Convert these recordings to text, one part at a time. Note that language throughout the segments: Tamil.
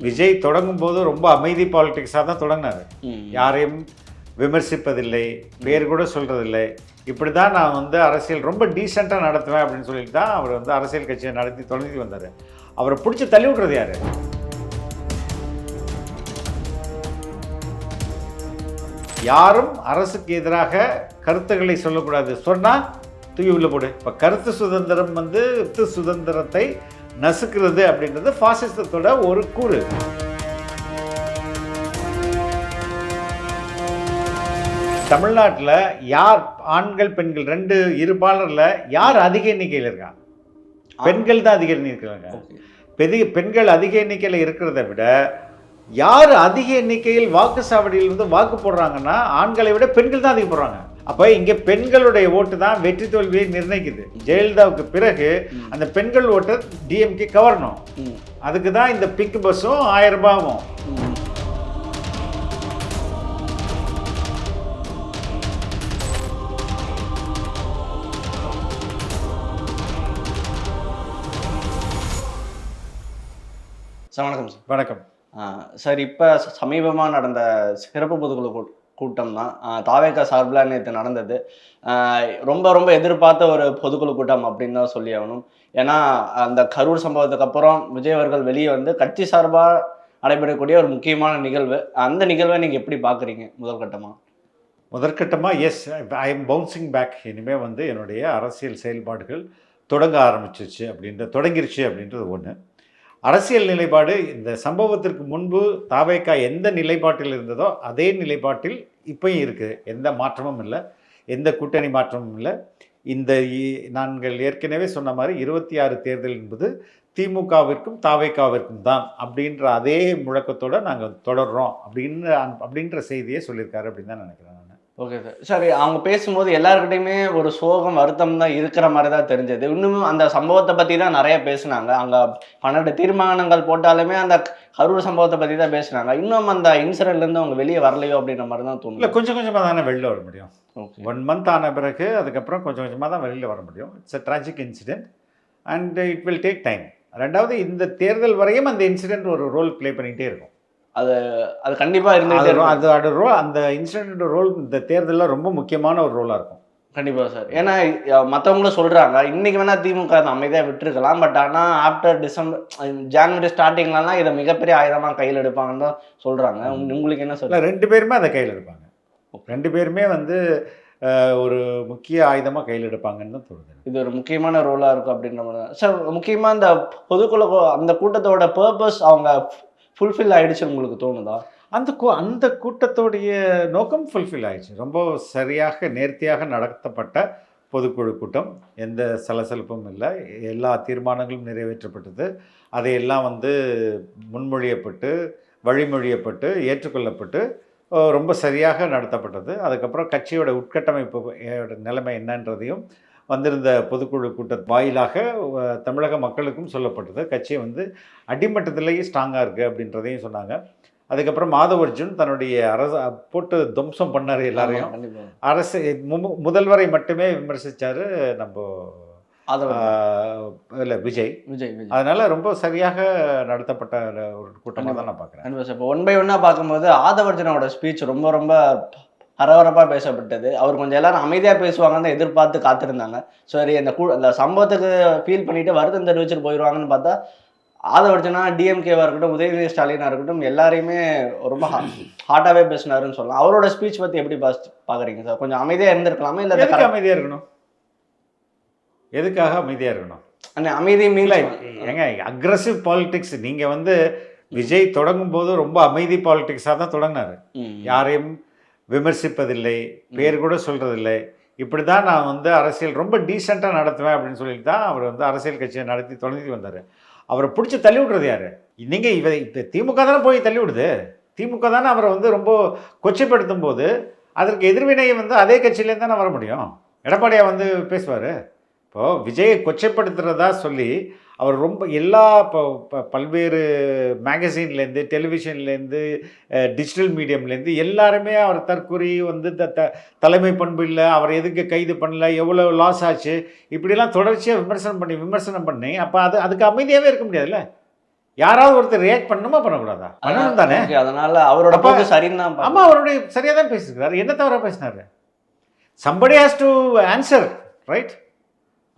விஜய் தொடங்கும் போது ரொம்ப அமைதி பாலிடிக்ஸாக தான் தொடங்கினார். யாரையும் விமர்சிப்பதில்லை, பேர் கூட சொல்கிறதில்லை. இப்படி தான் நான் வந்து அரசியல் ரொம்ப டீசெண்டாக நடத்துவேன் அப்படின்னு சொல்லிட்டு தான் அவர் வந்து அரசியல் கட்சியை நடத்தி தொடங்கி வந்தார். அவரை பிடிச்சி தள்ளி விட்றது யார்? யாரும் அரசுக்கு எதிராக கருத்துக்களை சொல்லக்கூடாது, சொன்னால் தூக்கி உள்ள போடு. இப்போ கருத்து சுதந்திரம் வந்து சுதந்திரத்தை நசுக்கிறது அப்படின்றது பாசிசத்தோட ஒரு கூறு. தமிழ்நாட்டில் யார் ஆண்கள் பெண்கள் ரெண்டு இருபாலரில் யார் அதிக எண்ணிக்கையில் இருக்காங்க? பெண்கள் தான் அதிக எண்ணிக்கையில் இருக்காங்க. பெண்கள் அதிக எண்ணிக்கையில் இருக்கிறத விட யார் அதிக எண்ணிக்கையில் வாக்குச்சாவடியில் வந்து வாக்கு போடுறாங்கன்னா ஆண்களை விட பெண்கள் தான் அதிகம் போடுறாங்க. அப்போ இங்கே பெண்களுடைய ஓட்டு தான் வெற்றி தோல்வியை நிர்ணயிக்குது. ஜெயலலிதாவுக்கு பிறகு அந்த பெண்கள் ஓட்டை டிஎம்கே கவரணும். அதுக்கு தான் இந்த பிங்க் பஸ்ஸும் 1000 ரூபாயும். சார் வணக்கம் சார். வணக்கம் சார். இப்போ சமீபமாக நடந்த சிறப்பு பொதுக்குழு கூட்டம் தான் தாவேகா சார்பில் நேற்று நடந்தது. ரொம்ப ரொம்ப எதிர்பார்த்த ஒரு பொதுக்குழு கூட்டம் அப்படின்னு தான் சொல்லி ஆகணும். ஏன்னா அந்த கரூர் சம்பவத்துக்கு அப்புறம் விஜய் அவர்கள் வெளியே வந்து கட்சி சார்பாக நடைபெறக்கூடிய ஒரு முக்கியமான நிகழ்வு. அந்த நிகழ்வை நீங்கள் எப்படி பார்க்குறீங்க? முதற்கட்டமாக yes, I am bouncing back. இனிமேல் வந்து என்னுடைய அரசியல் செயல்பாடுகள் தொடங்கிருச்சு அப்படின்றது ஒன்று. அரசியல் நிலைப்பாடு இந்த சம்பவத்திற்கு முன்பு தாவேகா எந்த நிலைப்பாட்டில் இருந்ததோ அதே நிலைப்பாட்டில் இப்போயும் இருக்குது. எந்த மாற்றமும் இல்லை, எந்த கூட்டணி மாற்றமும் இல்லை. இந்த நாங்கள் ஏற்கனவே சொன்ன மாதிரி 26 தேர்தல் என்பது திமுகவிற்கும் தாவேகாவிற்கும் தான் அப்படின்ற அதே முழக்கத்தோடு நாங்கள் தொடர்றோம் அப்படின்ற செய்தியை சொல்லியிருக்காரு அப்படின்னு தான் நினைக்கிறேன் நான். Okay sir. சரி, அவங்க பேசும்போது எல்லாருக்கிட்டையுமே ஒரு சோகம் வருத்தம் தான் இருக்கிற மாதிரி தான் தெரிஞ்சது. இன்னும் அந்த சம்பவத்தை பற்றி தான் நிறைய பேசுனாங்க. அங்கே 12 தீர்மானங்கள் போட்டாலுமே அந்த கரூர் சம்பவத்தை பற்றி தான் பேசுனாங்க. இன்னும் அந்த இன்சிடென்ட்லேருந்து அவங்க வெளியே வரலையோ அப்படின்ற மாதிரி தான் தோணும். இல்லை, கொஞ்சம் கொஞ்சமாக தானே வெளியில் வர முடியும். 1 மந்த் ஆன பிறகு அதுக்கப்புறம் கொஞ்சம் கொஞ்சமாக தான் வெளியில் வர முடியும். It's a tragic incident and it will take time. ரெண்டாவது, இந்த தேர்தல் வரையும் அந்த இன்சிடென்ட் ஒரு ரோல் ப்ளே பண்ணிகிட்டே இருக்கும். அது கண்டிப்பாக இருந்துகிட்டே ரோல், அந்த இன்சிடென்ட் ரோல் இந்த தேர்தலில் ரொம்ப முக்கியமான ஒரு ரோலாக இருக்கும். கண்டிப்பாக சார். ஏன்னா மற்றவங்களும் சொல்கிறாங்க இன்றைக்கி வேணால் திமுக அமைதியாக விட்டுருக்கலாம், பட் ஆனால் ஆஃப்டர் ஜனவரி ஸ்டார்டிங்லலாம் இதை மிகப்பெரிய ஆயுதமாக கையில் எடுப்பாங்கன்னு தான் சொல்கிறாங்க. உங்களுக்கு என்ன சொல்ல? 2 பேருமே அதை கையில் எடுப்பாங்க. 2 பேருமே வந்து ஒரு முக்கிய ஆயுதமாக கையில் எடுப்பாங்கன்னு தான் தோணுது. இது ஒரு முக்கியமான ரோலாக இருக்கும் அப்படின்ற மாதிரி தான் சார். முக்கியமாக இந்த பொதுக்குழு அந்த கூட்டத்தோட பர்பஸ் அவங்க ஃபுல்ஃபில் ஆகிடுச்சு உங்களுக்கு தோணுதா? அந்த கூட்டத்தோடைய நோக்கம் ஃபுல்ஃபில் ஆயிடுச்சு. ரொம்ப சரியாக நேர்த்தியாக நடத்தப்பட்ட பொதுக்குழு கூட்டம். எந்த சலசலப்பும் இல்லை. எல்லா தீர்மானங்களும் நிறைவேற்றப்பட்டது. அதையெல்லாம் வந்து முன்மொழியப்பட்டு வழிமொழியப்பட்டு ஏற்றுக்கொள்ளப்பட்டு ரொம்ப சரியாக நடத்தப்பட்டது. அதுக்கப்புறம் கட்சியோட உட்கட்டமைப்பு நிலைமை என்னன்றதையும் வந்திருந்த பொதுக்குழு கூட்ட வாயிலாக தமிழக மக்களுக்கும் சொல்லப்பட்டது. கட்சி வந்து அடிமட்டத்திலேயே ஸ்ட்ராங்காக இருக்குது அப்படின்றதையும் சொன்னாங்க. அதுக்கப்புறம் மாதவ அர்ஜுன் தன்னுடைய போட்டு துவம்சம் பண்ணார் எல்லாரையும். அரசு முதல்வரை மட்டுமே விமர்சித்தார் நம்ம இல்லை விஜய். அதனால ரொம்ப சரியாக நடத்தப்பட்ட ஒரு கூட்டமாக தான் நான் பார்க்குறேன். இப்போ 1 by 1 பார்க்கும்போது ஆதவர்ஜனோட ஸ்பீச் ரொம்ப ரொம்ப பரபரப்பாக பேசப்பட்டது. அவர் கொஞ்சம் எல்லாரும் அமைதியாக பேசுவாங்கன்னு எதிர்பார்த்து காத்திருந்தாங்க. சரி, அந்த சம்பவத்துக்கு ஃபீல் பண்ணிட்டு வருத்தம் தெரிவிச்சுட்டு போயிடுவாங்கன்னு பார்த்தா ஆதவர்ஜனா டிஎம்கேவாக இருக்கட்டும், உதயநிதி ஸ்டாலினாக இருக்கட்டும், எல்லாரையுமே ரொம்ப ஹார்ட்டாகவே பேசினாருன்னு சொல்லலாம். அவரோட ஸ்பீச் பற்றி எப்படி பார்க்குறீங்க சார்? கொஞ்சம் அமைதியாக இருந்திருக்கலாமா? இல்லை அமைதியாக இருக்கணும்? எதுக்காக அமைதியாக இருக்கணும்? அமைதி மீல ஏங்க அக்ரஸிவ் பாலிடிக்ஸ். நீங்கள் வந்து விஜய் தொடங்கும் போது ரொம்ப அமைதி பாலிடிக்ஸாக தான் தொடங்கினார். யாரையும் விமர்சிப்பதில்லை, பேர் கூட சொல்கிறதில்லை. இப்படி தான் நான் வந்து அரசியல் ரொம்ப டீசெண்டாக நடத்துவேன் அப்படின்னு சொல்லிட்டு தான் அவர் வந்து அரசியல் கட்சியை நடத்தி தொடங்கி வந்தார். அவரை பிடிச்சி தள்ளி விட்றது யார்? நீங்கள் இப்போ திமுக தானே போய் தள்ளி விடுது. திமுக தானே அவரை வந்து ரொம்ப கொச்சைப்படுத்தும் போது அதற்கு எதிர்வினையை வந்து அதே கட்சியிலேருந்து தானே வர முடியும். எடப்பாடியா வந்து பேசுவார். இப்போது விஜயை கொச்சைப்படுத்துகிறதா சொல்லி அவர் ரொம்ப எல்லா பல்வேறு மேகசின்லேருந்து டெலிவிஷன்லேருந்து டிஜிட்டல் மீடியம்லேருந்து எல்லாருமே அவர் தற்கொலை வந்து தலைமை பண்பு இல்லை, அவர் எதுக்கு கைது பண்ணல, எவ்வளோ லாஸ் ஆச்சு, இப்படிலாம் தொடர்ச்சியாக விமர்சனம் பண்ணி அப்போ அதுக்கு அமைதியாகவே இருக்க முடியாதுல்ல. யாராவது ஒருத்தர் ரியாக்ட் பண்ணணுமா பண்ணக்கூடாதா? பண்ணணும் தானே. Okay, அதனால அவரோட போக்கு சரின்னு தான் ஆமா, அவருடைய சரியா தான் பேசியிருக்காரு. என்ன தவிர பேசினாரு? somebody has to answer, right?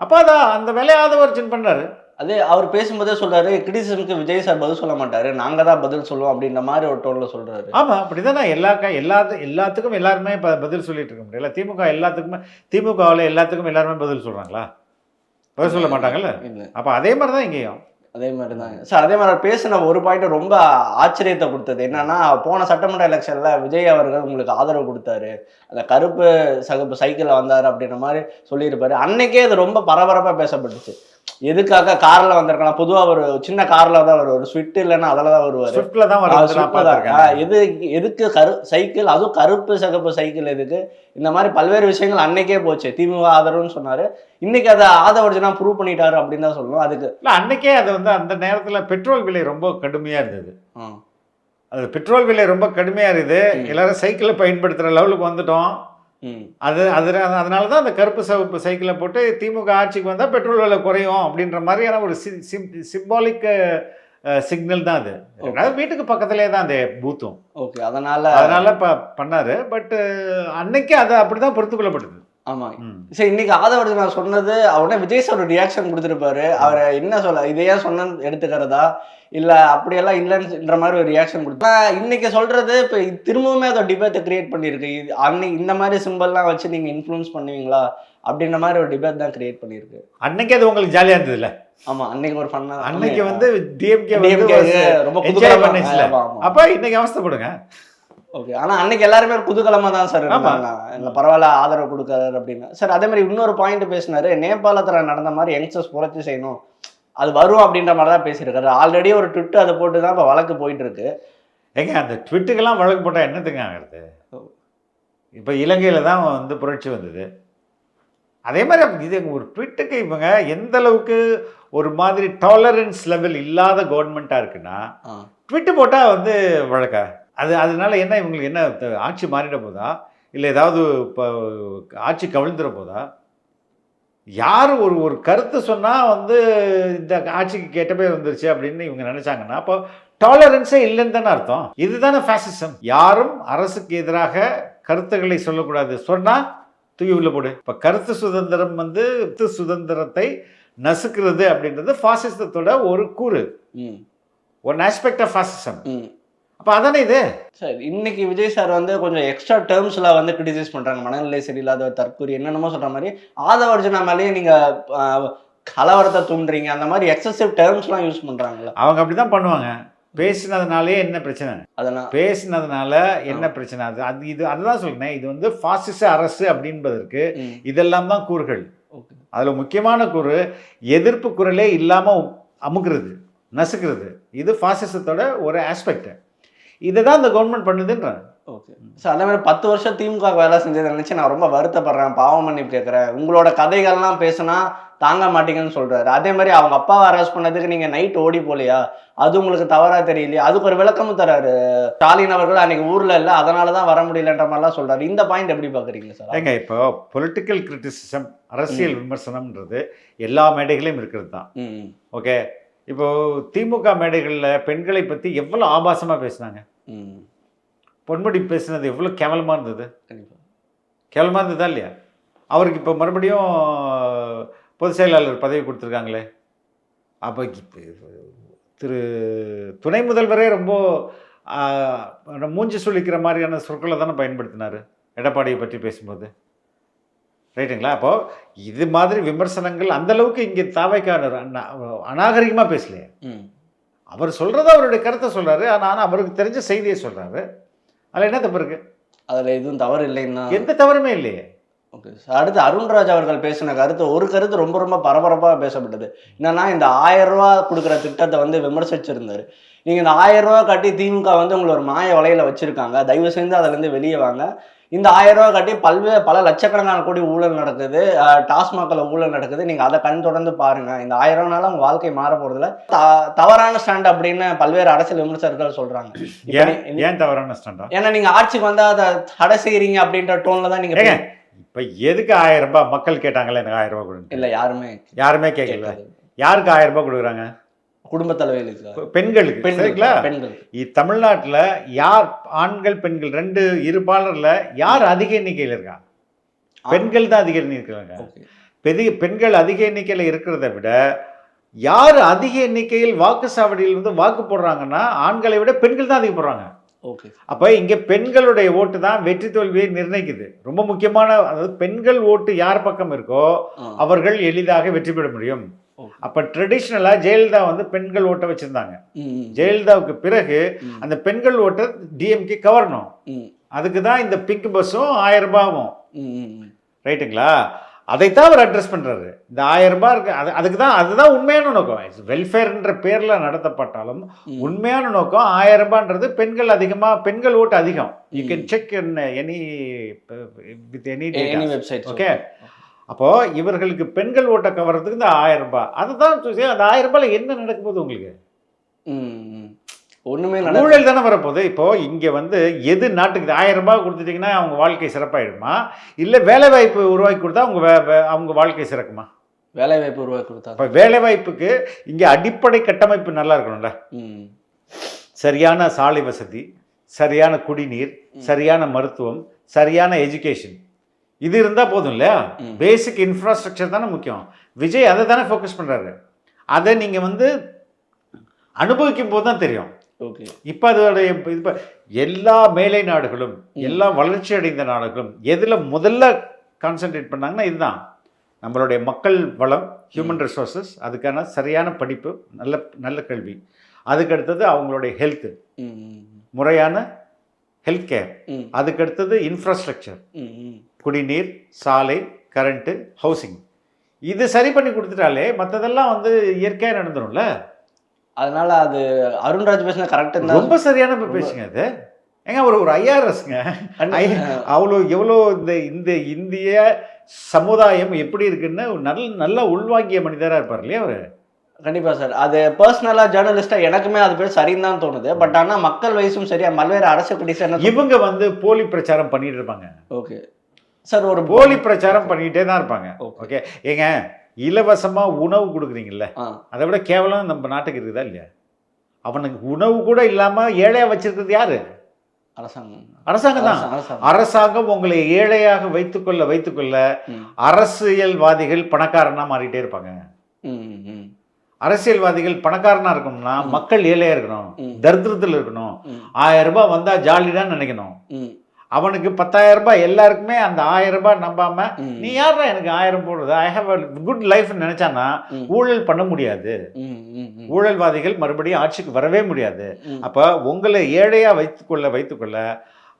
அப்போ அதான் அந்த வேலையை ஆதவர்ஜன் பண்றாரு. அதே அவர் பேசும்போதே சொல்றாரு, கிரிட்டிசிசம்க்கு விஜய் சார் பதில் சொல்ல மாட்டாரு, நாங்க தான் பதில் சொல்லுவோம் அப்படின்ற மாதிரி ஒரு டோன்ல சொல்றாரு. ஆமா, அப்படிதானே. எல்லாத்துக்கும் எல்லாருமே பதில் சொல்லிட்டு இருக்க முடியல. திமுகவில் எல்லாத்துக்கும் எல்லாருமே பதில் சொல்றாங்களா? பதில் சொல்ல மாட்டாங்கல்ல. அப்ப அதே மாதிரி தான் இங்கேயும். அதே மாதிரி தான் சார். அதே மாதிரி பேசின ஒரு பாயிண்ட் ரொம்ப ஆச்சரியத்தை கொடுத்தது என்னன்னா, போன சட்டமன்ற எலெக்ஷன்ல விஜய் அவர்கள் உங்களுக்கு ஆதரவு கொடுத்தாரு, அந்த கருப்பு சகப்பு சைக்கிள்ல வந்தாரு அப்படின்ற மாதிரி சொல்லியிருப்பாரு. அன்னைக்கே அது ரொம்ப பரபரப்பா பேசப்பட்டுச்சு. எதுக்காக கார்ல வந்திருக்கலாம், பொதுவா ஒரு சின்ன கார்ல தான் வருவார், ஸ்விஃப்ட் இல்லைன்னா அதில் தான் வருவார். ஸ்விஃப்ட்ல தான் வருவார். எதுக்கு சைக்கிள், அதுவும் கருப்பு சகப்பு சைக்கிள் எதுக்கு, இந்த மாதிரி பல்வேறு விஷயங்கள் அன்னைக்கே போச்சு. திமுக ஆதரவுன்னு சொன்னாரு, இன்னைக்கு அதை ஆதவர்ஜனா ப்ரூவ் பண்ணிட்டாரு அப்படின்னு தான் சொல்லணும். அதுக்கு இல்லை, அன்னைக்கே அது அந்த நேரத்தில் பெட்ரோல் விலை ரொம்ப கடுமையாக இருந்தது. அது பெட்ரோல் விலை ரொம்ப கடுமையாக இருக்குது, எல்லாரும் சைக்கிளை பயன்படுத்துகிற லெவலுக்கு வந்துட்டோம். அதனால தான் அந்த கருப்பு சவப்பு சைக்கிளை போட்டு திமுக ஆட்சிக்கு வந்தால் பெட்ரோல் விலை குறையும் அப்படின்ற மாதிரியான ஒரு சிம்பாலிக் சிக்னல் தான் அது. அதாவது வீட்டுக்கு பக்கத்துலேயே தான் அந்த பூத்தும். ஓகே, அதனால பண்ணாரு. பட் அன்னைக்கு அது அப்படிதான் பொறுத்து கொள்ளப்பட்டது. ஆமா. சரி, இன்னைக்கு ஆதவர்ஜன் நான் சொன்னது அவனே விஜய் சார் ஒரு ரியாக்ஷன் கொடுத்துருப்பாரு. அவரை என்ன சொல்ல, இதையே சொன்ன எடுத்துக்கிறதா இல்ல அப்படியெல்லாம் இல்லைன்ற மாதிரி ஒரு ரியாக்ஷன் கொடுத்தா, இன்னைக்கு சொல்றது இப்ப திரும்பவுமே அதை டிபேட்டை கிரியேட் பண்ணிருக்கு. அன்னைக்கு இந்த மாதிரி சிம்பிள்லாம் வச்சு நீங்க இன்ஃப்ளூயன்ஸ் பண்ணுவீங்களா அப்படின்ற மாதிரி ஒரு டிபேட் தான் கிரியேட் பண்ணிருக்கு. அன்னைக்கு அது உங்களுக்கு ஜாலியா இருந்தது இல்ல? ஆமா, அன்னைக்கு ஒரு ஃபன்னா, அன்னைக்கு வந்து டிஎம்கே ரொம்ப என்ஜாய் பண்ணிச்சுல. அப்ப இன்னைக்கு அவஸ்தைப்படுங்க. ஓகே, ஆனா அன்னைக்கு எல்லாருமே ஒரு குதூகலமா தான் சார் இருந்தாங்க. இல்ல பரவாயில்ல ஆதரவு கொடுக்காரு அப்படின்னு. சார் அதே மாதிரி இன்னொரு பாயிண்ட் பேசினாரு, நேபாளத்துல நடந்த மாதிரி யங்ஸ்டர்ஸ் புரட்சி செய்யணும், அது வரும் அப்படின்ற மாதிரி தான் பேசியிருக்காரு. ஆல்ரெடி ஒரு ட்விட்டு அதை போட்டு தான் இப்போ வழக்கு போயிட்டு இருக்கு. ஏங்க, அந்த ட்விட்டுக்கெல்லாம் வழக்கு போட்டால் என்னத்துங்க ஆகிறது? இப்போ இலங்கையில் தான் வந்து புரட்சி வந்தது. அதே மாதிரி இது ஒரு ட்விட்டுக்கு இவங்க எந்த அளவுக்கு ஒரு மாதிரி டாலரன்ஸ் லெவல் இல்லாத கவர்மெண்ட்டாக இருக்குன்னா, ட்விட்டு போட்டால் வந்து வழக்கா? அதனால என்ன, இவங்களுக்கு என்ன ஆட்சி மாறிட போதா, இல்லை ஏதாவது இப்போ ஆட்சி கவிழ்ந்துட போதா? யார் ஒரு கருத்து சொன்னால் வந்து இந்த ஆட்சிக்கு கெட்ட பேர் வந்துருச்சு அப்படின்னு இவங்க நினைச்சாங்கன்னா, அப்போ டாலரன்ஸே இல்லைன்னு தானே அர்த்தம். இதுதானே ஃபேசிசம். யாரும் அரசுக்கு எதிராக கருத்துக்களை சொல்லக்கூடாது, சொன்னால் தூக்கி உள்ள போடு. இப்போ கருத்து சுதந்திரம் வந்து சுதந்திரத்தை நசுக்கிறது அப்படின்றது ஃபாசிசத்தோட ஒரு கூறு, ஒன் ஆஸ்பெக்ட் ஆஃப் ஃபாசிசம். அப்போ அதானே இது. சார் இன்னைக்கு விஜய் சார் வந்து கொஞ்சம் எக்ஸ்ட்ரா டேர்ம்ஸ்ல வந்து கிரிட்டிசைஸ் பண்றாங்க, மனநிலை சரியில்லாத தற்கூரி என்னென்னமோ சொல்ற மாதிரி. ஆதவர்ஜனா மேலேயே நீங்க கலவரத்தை தூண்டுறீங்க, அந்த மாதிரி எக்ஸசிவ் டேர்ம்ஸ்லாம் யூஸ் பண்றாங்களா? அவங்க அப்படிதான் பண்ணுவாங்க. பேசினதுனாலே என்ன பிரச்சனை? அதனால் பேசினதுனால என்ன பிரச்சனை? அதுதான் சொல்றேன். இது வந்து பாசிச அரசு அப்படின்பதற்கு இதெல்லாம் தான் கூறுகள். அதுல முக்கியமான கூறு எதிர்ப்பு குரலே இல்லாம அமுக்குறது, நசுக்கிறது. இது பாசிசத்தோட ஒரு ஆஸ்பெக்ட். இதை தான் இந்த கவர்மெண்ட் பண்ணுதுன்றாங்க. ஓகே சார், அதே மாதிரி 10 வருஷம் திமுக வேலை செஞ்சதை நினைச்சு நான் ரொம்ப வருத்தப்படுறேன், பாவம் மன்னிப்பு கேட்குறேன். உங்களோட கதைகள்லாம் பேசினா தாங்க மாட்டீங்கன்னு சொல்றாரு. அதே மாதிரி அவங்க அப்பாவை அரெஸ்ட் பண்ணதுக்கு நீங்க நைட் ஓடி போலையா, அது உங்களுக்கு தவறா தெரியலையா, அதுக்கு ஒரு விளக்கமும் தராரு. ஸ்டாலின் அவர்கள் அன்னைக்கு ஊர்ல இல்லை, அதனாலதான் வர முடியலன்ற மாதிரிலாம் சொல்றாரு. இந்த பாயிண்ட் எப்படி பாக்குறீங்க சார்? ஏங்க, இப்போ பொலிட்டிக்கல் கிரிட்டிசிசம், அரசியல் விமர்சனம்ன்றது எல்லா மேடைகளையும் இருக்கிறது தான். ஓகே, இப்போ திமுக மேடைகளில் பெண்களை பற்றி எவ்வளோ ஆபாசமாக பேசினாங்க. பொன்முடி பேசினது எவ்வளோ கேவலமாக இருந்தது. கேவலமாக இருந்ததா இல்லையா? அவருக்கு இப்போ மறுபடியும் பொதுச் செயலாளர் பதவி கொடுத்துருக்காங்களே. அப்போ துணை முதல்வரே ரொம்ப மூஞ்சி சொல்லிக்கிற மாதிரியான சொற்களை தானே பயன்படுத்தினார் எடப்பாடியை பற்றி பேசும்போது. ரைட்டுங்களா? அப்போது இது மாதிரி விமர்சனங்கள் அந்தளவுக்கு இங்கே தாவைக்கான அநாகரிகமாக பேசலையே. அவர் சொல்கிறத அவருடைய கருத்தை சொல்கிறாரு, ஆனால் அவருக்கு தெரிஞ்ச செய்தியை சொல்கிறாரு. அதில் என்ன தப்பு இருக்குது? அதில் எதுவும் தவறு இல்லைன்னா எந்த தவறுமே இல்லையே. ஓகே சார், அடுத்து அருண்ராஜ் அவர்கள் பேசின ஒரு கருத்து ரொம்ப ரொம்ப பரபரப்பாக பேசப்பட்டது. என்னன்னா, இந்த 1000 ரூபா கொடுக்குற திட்டத்தை வந்து விமர்சிச்சிருந்தாரு. நீங்கள் இந்த 1000 ரூபா கட்டி திமுக வந்து உங்களை ஒரு மாய வலையில் வச்சுருக்காங்க, தயவு செய்து அதிலேருந்து வெளியே வாங்க. இந்த 1000 ரூபா கட்டி பல லட்சக்கணக்கான கோடி ஊழல் நடக்குது, டாஸ்மாகில் ஊழல் நடக்குது, நீங்கள் அதை கண் தொடர்ந்து பாருங்கள். இந்த 1000 ரூபானால உங்கள் வாழ்க்கை மாற போகிறதுல தவறான ஸ்டாண்ட் அப்படின்னு பல்வேறு அரசியல் விமர்சகர்கள் சொல்கிறாங்க. ஏன் தவறான ஸ்டாண்டா? ஏன்னா நீங்கள் ஆட்சிக்கு வந்தால் அதை தடை செய்கிறீங்க அப்படின்ற டோனில் தான் நீங்கள். இப்போ எதுக்கு 1000 ரூபாய் மக்கள் கேட்டாங்களே, எனக்கு 1000 ரூபாய் கொடுங்க. இல்லை, யாருமே கேட்கல. யாருக்கு 1000 ரூபாய் கொடுக்குறாங்க? குடும்ப தலைவலிக்கு பெண்களுக்கு சரிங்களா? பெண்கள் தமிழ்நாட்டுல யார் ஆண்கள் பெண்கள் ரெண்டு இருபாலர்ல யார் அதிக எண்ணிக்கையில் இருக்கா? பெண்கள் தான் அதிக எண்ணிக்கையில் இருக்காங்க. பெண்கள் அதிக எண்ணிக்கையில் இருக்கிறத விட யார் அதிக எண்ணிக்கையில் வாக்குச்சாவடியில் வந்து வாக்கு போடுறாங்கன்னா ஆண்களை விட பெண்கள் தான் அதிகம் போடுறாங்க. அப்ப இங்க பெண்களுடைய ஓட்டு தான் வெற்றி தோல்வியை நிர்ணயிக்குது. ரொம்ப முக்கியமான, அதாவது பெண்கள் ஓட்டு யார் பக்கம் இருக்கோ அவர்கள் எளிதாக வெற்றி பெற முடியும். அப்ப ட்ரெடிஷ்னலா ஜெயலலிதா வந்து பெண்கள் ஓட்டை வச்சிருந்தாங்க. ஜெயலலிதாவுக்கு பிறகு அந்த பெண்கள் ஓட்டை டிஎம்கே கவரணும். அதுக்கு தான் இந்த பிங்க் பஸ்ஸும் 1000 ரூபாயும், ரைட்டுங்களா? அதைத்தான் அவர் அட்ரஸ் பண்றாரு. இந்த 1000 ரூபாய் இருக்கு, அதுக்கு தான், அதுதான் உண்மையான நோக்கம். வெல்ஃபேர்ன்ற பேர்ல நடத்தப்பட்டாலும் உண்மையான நோக்கம் 1000 ரூபான்றது பெண்கள் அதிகமா, பெண்கள் ஓட்டு அதிகம். You can check in any with any website. Okay, அப்போ இவர்களுக்கு பெண்கள் ஓட்டை கவர்றதுக்கு இந்த 1000 ரூபாய், அதுதான் அந்த 1000 ரூபாயில என்ன நடக்க போகுது உங்களுக்கு? ஒண்ணுமே ஊழல் தானே வரப்போகுது. இப்போ இங்க வந்து எது நாட்டுக்கு 1000 ரூபாய் கொடுத்துட்டீங்கன்னா அவங்க வாழ்க்கை சிறப்பாயிடுமா, இல்ல வேலை வாய்ப்பு உருவாக்கி கொடுத்தா அவங்க வாழ்க்கை சிறக்குமா? வேலை வாய்ப்பு உருவாக்கி கொடுத்தா. இப்போ வேலை வாய்ப்புக்கு இங்க அடிப்படை கட்டமைப்பு நல்லா இருக்கணும்ல. சரியான சாலை வசதி, சரியான குடிநீர், சரியான மருத்துவம், சரியான எஜுகேஷன், இது இருந்தா போதும் இல்லையா? பேசிக் இன்ஃப்ராஸ்ட்ரக்சர் தானே முக்கியம். விஜய் அதை தானே ஃபோக்கஸ் பண்றாரு. அதை நீங்க வந்து அனுபவிக்கும் போது தான் தெரியும். இப்போ அதோடைய இப்போ எல்லா மேலை நாடுகளும், எல்லா வளர்ச்சி அடைந்த நாடுகளும் எதில் முதல்ல கான்சென்ட்ரேட் பண்ணாங்கன்னா இதுதான், நம்மளுடைய மக்கள் வளம், ஹியூமன் ரிசோர்ஸஸ், அதுக்கான சரியான படிப்பு, நல்ல கல்வி, அதுக்கு அடுத்தது அவங்களுடைய ஹெல்த்து, முறையான ஹெல்த் கேர், அதுக்கு அடுத்தது இன்ஃப்ராஸ்ட்ரக்சர், குடிநீர், சாலை, கரண்ட்டு, ஹவுசிங், இது சரி பண்ணி கொடுத்துட்டாலே மற்றதெல்லாம் வந்து இயற்கையாக நடந்துடும்ல. அதனால அது அருண்ராஜ் பேசின கரெக்டாக ரொம்ப சரியான பேசுங்க. அது ஏங்க ஒரு ஐஆர்எஸ்ங்க, அவ்வளோ எவ்வளோ இந்த இந்திய சமுதாயம் எப்படி இருக்குன்னு நல்ல உள்வாங்கிய மனிதராக இருப்பார் இல்லையா அவர்? கண்டிப்பாக சார். அது பர்சனலாக ஜேர்னலிஸ்டாக எனக்குமே அது பேர் சரின்னு தான் தோணுது. பட் ஆனால் மக்கள் வயசும் சரியா பல்வேறு அரசு குடிசை இவங்க வந்து போலி பிரச்சாரம் பண்ணிட்டு இருப்பாங்க. ஓகே சார், ஒரு போலி பிரச்சாரம் பண்ணிக்கிட்டே தான் இருப்பாங்க. ஓகே ஏங்க, இலவசமா உணவு கொடுக்குறீங்கல்ல, அதை விட கேவலம் நம்ம நாட்டுக்கு இருக்குதா இல்லையா? அவனுக்கு உணவு கூட இல்லாம ஏழையா வச்சிருக்கிறது யாரு? அரசாங்கம் தான். அரசாங்கம் உங்களை ஏழையாக வைத்துக்கொள்ள அரசியல்வாதிகள் பணக்காரனா மாறிட்டே இருப்பாங்க. அரசியல்வாதிகள் பணக்காரனா இருக்கணும்னா மக்கள் ஏழையா இருக்கணும், தரித்திரத்தில் இருக்கணும். 1000 ரூபாய் வந்தா ஜாலிதான் நினைக்கணும். அவனுக்கு 10,000 ரூபாய், எல்லாருக்குமே அந்த 1000 ரூபாய் நம்பாம நீ யாரா எனக்கு 1000 போடுறது, I have a good life நினைச்சானா ஊழல் பண்ண முடியாது. ஊழல்வாதிகள் மறுபடியும் ஆட்சிக்கு வரவே முடியாது. அப்ப உங்களை ஏழையா வைத்துக்கொள்ள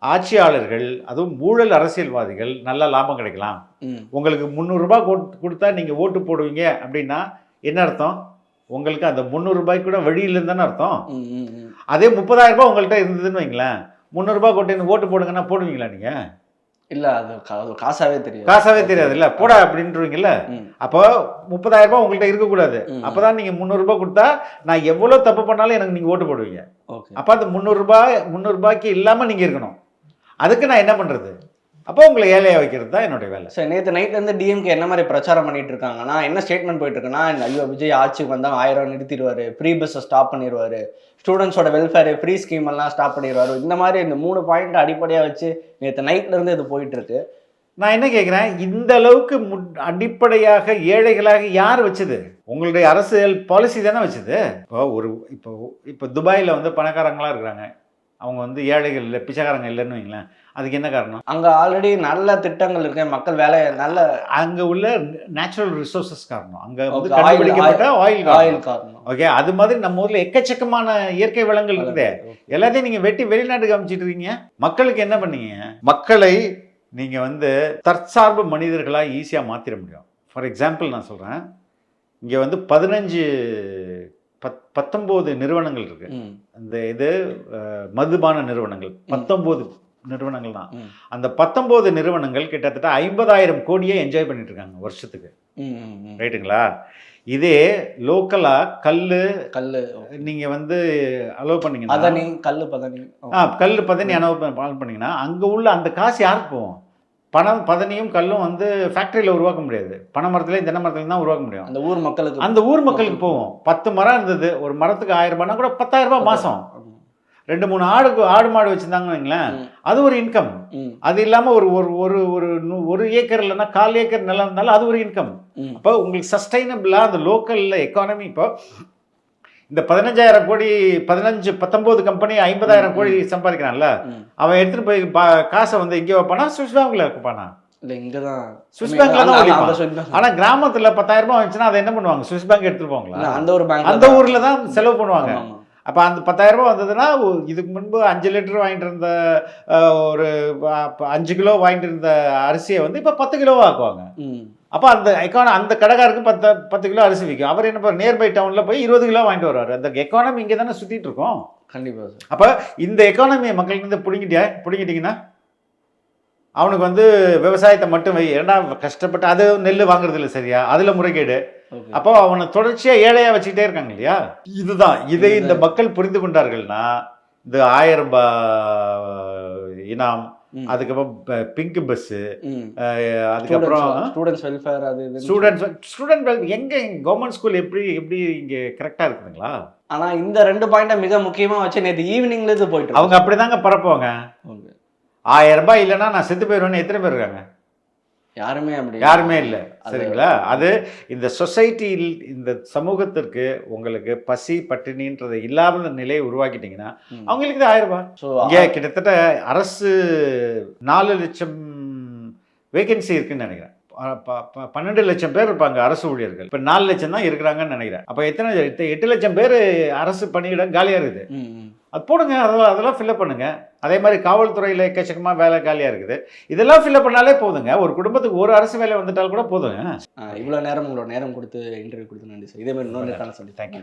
ஆட்சியாளர்கள், அதுவும் ஊழல் அரசியல்வாதிகள் நல்ல லாபம் கிடைக்கலாம். உங்களுக்கு 300 ரூபாய் கொடுத்தா நீங்க ஓட்டு போடுவீங்க அப்படின்னா என்ன அர்த்தம்? உங்களுக்கு அந்த 300 ரூபாய்க்கு கூட வழி இல்லைன்னு தானே அர்த்தம். அதே 30,000 ரூபாய் உங்கள்கிட்ட இருந்ததுன்னு வைங்களேன், 300 ரூபாய் கொண்டு ஓட்டு போடுங்கன்னா போடுவீங்களா நீங்க? இல்ல, அது காசாவே தெரியாது. காசாவே தெரியாது இல்ல, போடா அப்படின்றீங்கல்ல. அப்போ 30,000 ரூபாய் உங்கள்கிட்ட இருக்கக்கூடாது. அப்பதான் நீங்க 300 ரூபாய் கொடுத்தா நான் எவ்வளவு தப்பு பண்ணாலும் எனக்கு நீங்க ஓட்டு போடுவீங்க. அப்ப அந்த 300 ரூபாய்க்கு இல்லாம நீங்க இருக்கணும். அதுக்கு நான் என்ன பண்றது? அப்போ உங்களை ஏழையா வைக்கிறது தான் என்னுடைய வேலை. சார், நேற்று நைட்ல இருந்து டிஎம்கே என்ன மாதிரி பிரச்சாரம் பண்ணிட்டு இருக்காங்கன்னா, என்ன ஸ்டேட்மெண்ட் போயிட்டு இருக்குன்னா, ஐயோ விஜய் ஆட்சிக்கு வந்தா 1000 நிறுத்திடுவாரு, ஃப்ரீ பஸ்ஸை ஸ்டாப் பண்ணிடுவாரு, ஸ்டூடெண்ட்ஸோட வெல்ஃபேர் ஃப்ரீ ஸ்கீம் எல்லாம் ஸ்டாப் பண்ணிடுவாரு. இந்த மாதிரி இந்த 3 பாயிண்ட் அடிப்படையாக வச்சு நேற்று நைட்ல இருந்து இது போயிட்டு இருக்கு. நான் என்ன கேட்குறேன், இந்த அளவுக்கு அடிப்படையாக ஏழைகளாக யார் வச்சது? உங்களுடைய அரசியல் பாலிசி தானே வச்சது. இப்போ துபாயில் வந்து பணக்காரங்களாக இருக்கிறாங்க, அவங்க வந்து ஏழைகள் இல்லை, பிச்சைக்காரங்க இல்லைன்னு வைங்களேன். அதுக்கு என்ன காரணம்? அங்கே ஆல்ரெடி நல்ல திட்டங்கள் இருக்கு, மக்கள் வேலை நல்ல, அங்கே உள்ள நேச்சுரல் ரிசோர்சஸ் காரணம், அங்கே வந்து கண்டுபிடிக்கப்பட்ட ஆயில் காரணம். ஓகே, அது மாதிரி நம்ம ஊரில் எக்கச்சக்கமான இயற்கை வளங்கள் இருக்குதே, எல்லாத்தையும் நீங்கள் வெட்டி வெளிநாட்டுக்கு அமைச்சிட்டு இருக்கீங்க. மக்களுக்கு என்ன பண்ணீங்க? மக்களை நீங்கள் வந்து தற்சார்பு மனிதர்களாக ஈஸியாக மாற்றிட முடியும். ஃபார் எக்ஸாம்பிள் நான் சொல்கிறேன், இங்கே வந்து 19 நிறுவனங்கள் இருக்கு. அந்த இது மதுபான நிறுவனங்கள் 19 நிறுவனங்கள் தான். அந்த 19 நிறுவனங்கள் கிட்டத்தட்ட 50,000 கோடியே என்ஜாய் பண்ணிட்டு இருக்காங்க வருஷத்துக்கு, ரைட்டுங்களா? இதே லோக்கலா கல்லு நீங்க வந்து அலோவ் பண்ணீங்கன்னா, கல்லு பதனி அலோவ் பண்ணீங்கன்னா அங்க உள்ள அந்த காசு யாருக்கு போகும்? பதனியும் கல்லும் வந்து ஃபேக்ட்ரியில் உருவாக்க முடியாது. பனை மரத்துலேயும் தென்னை மரத்துலையும் தான் உருவாக்க முடியும். அந்த ஊர் மக்களுக்கு போகும். 10 மரம் இருந்தது, ஒரு மரத்துக்கு 1000 ரூபாய்னா கூட 10,000 ரூபாய் மாதம். 2-3 ஆடு மாடு வச்சுருந்தாங்கன்னு வைங்களேன், அது ஒரு இன்கம். அது இல்லாமல் ஒரு ஏக்கர் இல்லைன்னா 1/4 ஏக்கர் நிலம் இருந்தாலும் அது ஒரு இன்கம். அப்போ உங்களுக்கு சஸ்டைனபிளாக அந்த லோக்கலில் எக்கானமி இப்போ இந்த 15,000 கோடி 19 கம்பெனி 50,000 கோடி சம்பாதிக்கிறான்ல, அவன் எடுத்துட்டு போய் காசை வந்து எங்கே வைப்பானா? சுவிஸ் பேங்க்ல வைப்பானா? இல்லை, இங்கே தான் சுவிஸ் பேங்க்ல தான் வைப்பான். ஆனால் கிராமத்தில் 10,000 ரூபாய் வந்துச்சுன்னா அதை என்ன பண்ணுவாங்க? சுவிஸ் பேங்க் எடுத்துட்டு போவாங்களா? அந்த ஊரில் தான் செலவு பண்ணுவாங்க. அப்போ அந்த 10,000 ரூபாய் வந்ததுன்னா, இதுக்கு முன்பு 5 லிட்டர் வாங்கிட்டு இருந்த ஒரு 5 கிலோ வாங்கிட்டு இருந்த அரிசியை வந்து இப்போ 10 கிலோவாக ஆக்குவாங்க. அப்போ அந்த கடைக்காருக்கு 10 கிலோ அரிசி விற்கும். அவர் என்ன பண்ணுவார்? நியர்பை டவுனில் போய் 20 கிலோ வாங்கிட்டு வருவார். அந்த எக்கானமி இங்கே தானே சுற்றிட்டு இருக்கோம். கண்டிப்பாக சார். அப்போ இந்த எக்கானமியை மக்களுக்கு வந்து பிடிங்கிட்டீங்கன்னா அவனுக்கு வந்து விவசாயத்தை மட்டும் ஏன்னா கஷ்டப்பட்டு அது நெல் வாங்குறது இல்லை சரியா, அதில் முறைகேடு. அப்போ அவனை தொடர்ச்சியாக ஏழையாக வச்சுக்கிட்டே இருக்காங்க இல்லையா? இதை இந்த மக்கள் புரிந்து கொண்டார்கள்னா இந்த 1000 ரூபாய் இனாம், அதுக்கப்புறம் பிங்க் பஸ்ஸு, அதுக்கப்புறம் ஸ்டூடெண்ட் எங்கே கவர்மெண்ட் ஸ்கூல் எப்படி இங்கே கரெக்டாக இருக்குதுங்களா? ஆனால் இந்த 2 பாயிண்ட்டை மிக முக்கியமாக வச்சு நேற்று ஈவினிங்லேருந்து போயிட்டு அவங்க அப்படி தாங்க பரப்புவாங்க. 1000 ரூபாய் இல்லைன்னா நான் செத்து போயிடுவேன்னு எத்தனை பேர் இருக்காங்க? யாருமே இல்லை. சரிங்களா? அது இந்த சொசைட்டியில் இந்த சமூகத்திற்கு உங்களுக்கு பசி பட்டினின்றது இல்லாத நிலையை உருவாக்கிட்டீங்கன்னா அவங்களுக்கு 1000 ரூபாய். இங்கே கிட்டத்தட்ட அரசு 4 லட்சம் வேகன்சி இருக்குன்னு நினைக்கிறேன். 12 லட்சம் பேர் இருப்பாங்க அரசு ஊழியர்கள். இப்போ 4 லட்சம் தான் இருக்கிறாங்கன்னு நினைக்கிறேன். அப்போ 8 லட்சம் பேர் அரசு பணியிடம் காலியாக இருக்குது. அது போடுங்க, அதெல்லாம் ஃபில்அப் பண்ணுங்க. அதே மாதிரி காவல்துறையில் எக்கச்சக்கமாக வேலை காலியாக இருக்குது. இதெல்லாம் ஃபில்அப் பண்ணாலே போதுங்க. ஒரு குடும்பத்துக்கு ஒரு அரசு வேலை வந்துட்டால் கூட போதுங்க. இவ்வளோ நேரம் உங்களோட நேரம் கொடுத்து இன்டர்வியூ கொடுத்து நன்றி சார். இதே மாதிரி இன்னொரு நேரம் சொல்லி தேங்க்யூ.